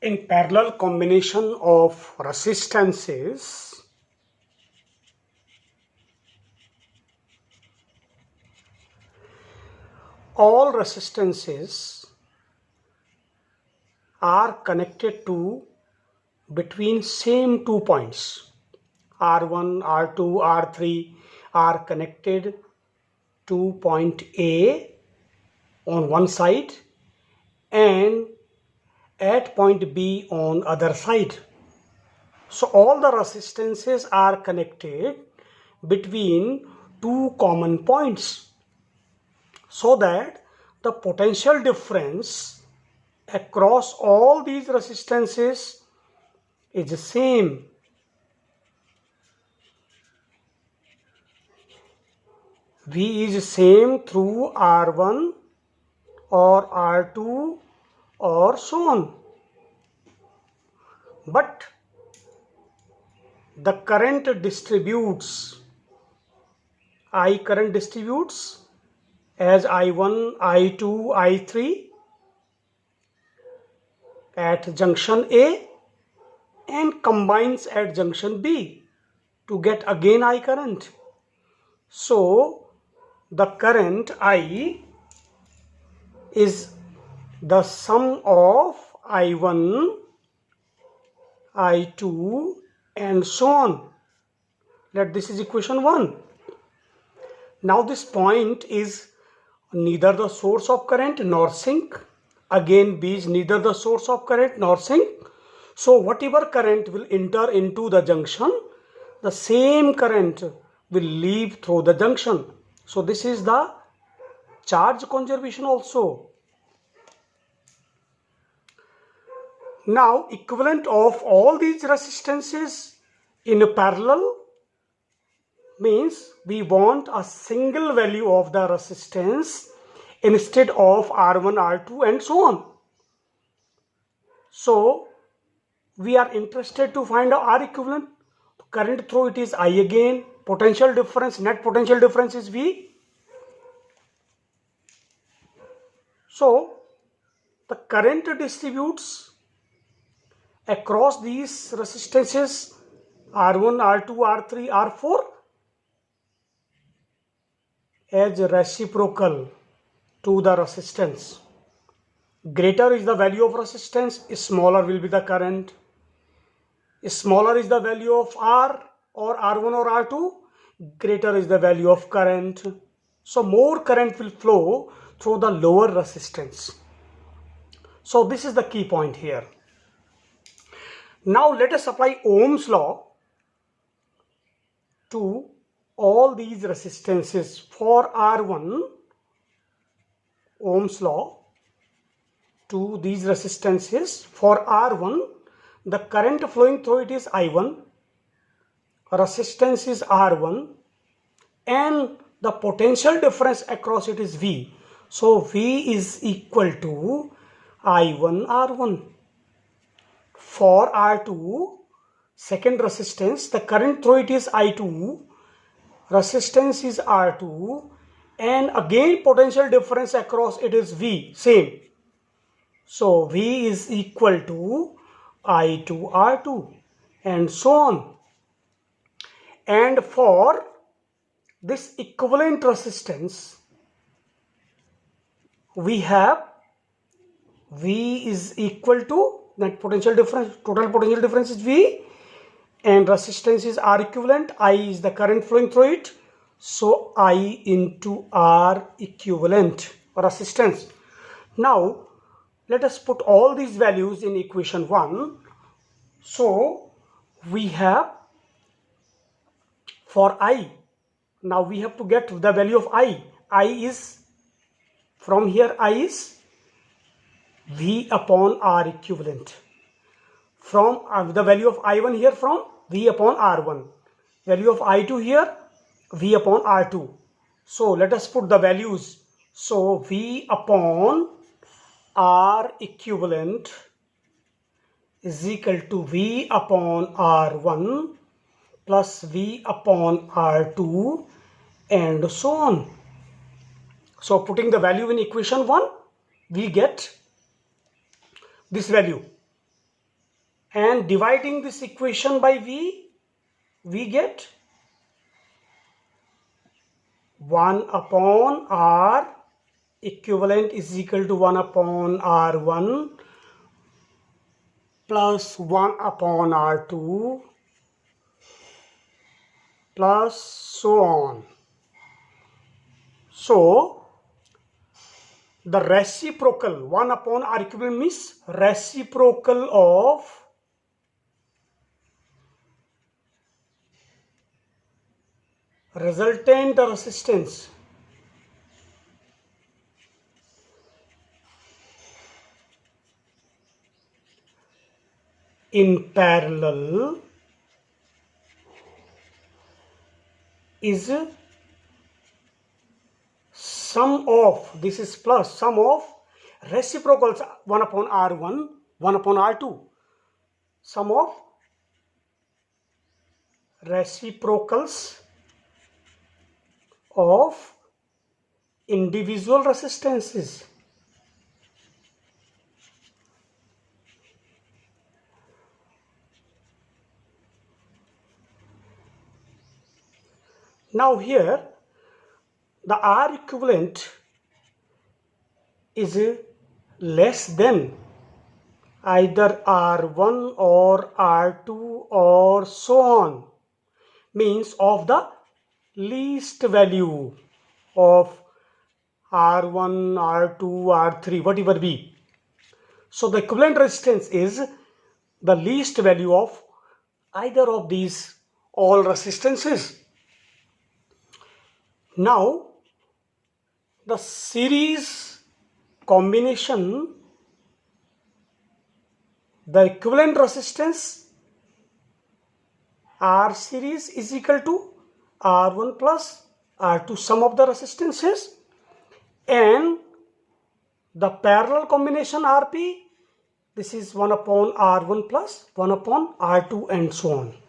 In parallel combination of resistances, all resistances are connected to between same 2 points. R1, R2, R3 are connected to point A on one side and at point B on other side. So all the resistances are connected between two common points so that the potential difference across all these resistances is the same. V is same through R1 or R2 or so on. But the current distributes, I current distributes as I1, I2, I3 at junction A and combines at junction B to get again I current. So the current I is the sum of I1, I2 and so on. Let this is equation 1. Now this point is neither the source of current nor sink. Again B is neither the source of current nor sink. So whatever current will enter into the junction, the same current will leave through the junction. So this is the charge conservation also. Now equivalent of all these resistances in a parallel means we want a single value of the resistance instead of R1, R2 and so on. So we are interested to find out R equivalent. Current through it is I again. Potential difference, net potential difference is V. So the current distributes across these resistances R1, R2, R3, R4 as reciprocal to the resistance. Greater is the value of resistance, smaller will be the current. Smaller is the value of R or R1 or R2, greater is the value of current. So more current will flow through the lower resistance. So this is the key point here. Now let us apply Ohm's law to all these resistances. For R1, Ohm's law to these resistances. For R1, the current flowing through it is I1, resistance is R1 and the potential difference across it is V. So V is equal to I1 R1. For R2, second resistance, the current through it is I2, resistance is R2 and again potential difference across it is V, same. So V is equal to I2 R2 and so on. And for this equivalent resistance, we have V is equal to net potential difference, total potential difference is V and resistance is R equivalent. I is the current flowing through it. So I into R equivalent resistance. Now let us put all these values in equation 1. So we have for I, now we have to get the value of I. I is, from here I is V upon R equivalent. From the value of I1 here from V upon R1. Value of I2 here V upon R2. So let us put the values. So V upon R equivalent is equal to V upon R1 plus V upon R2 and so on. So putting the value in equation 1, we get this value. and dividing this equation by V, we get 1 upon R equivalent is equal to 1 upon R1 plus 1 upon R2 plus so on. So the reciprocal 1 upon R equivalent means reciprocal of resultant resistance in parallel is sum of, this is plus, sum of reciprocals 1 upon R1, 1 upon R2. Sum of reciprocals of individual resistances. Now here the R equivalent is less than either R1 or R2 or so on, means of the least value of R1, R2, R3, whatever be. So the equivalent resistance is the least value of either of these all resistances. Now the series combination, the equivalent resistance R series is equal to R1 plus R2, sum of the resistances, and the parallel combination RP, this is 1 upon R1 plus 1 upon R2 and so on.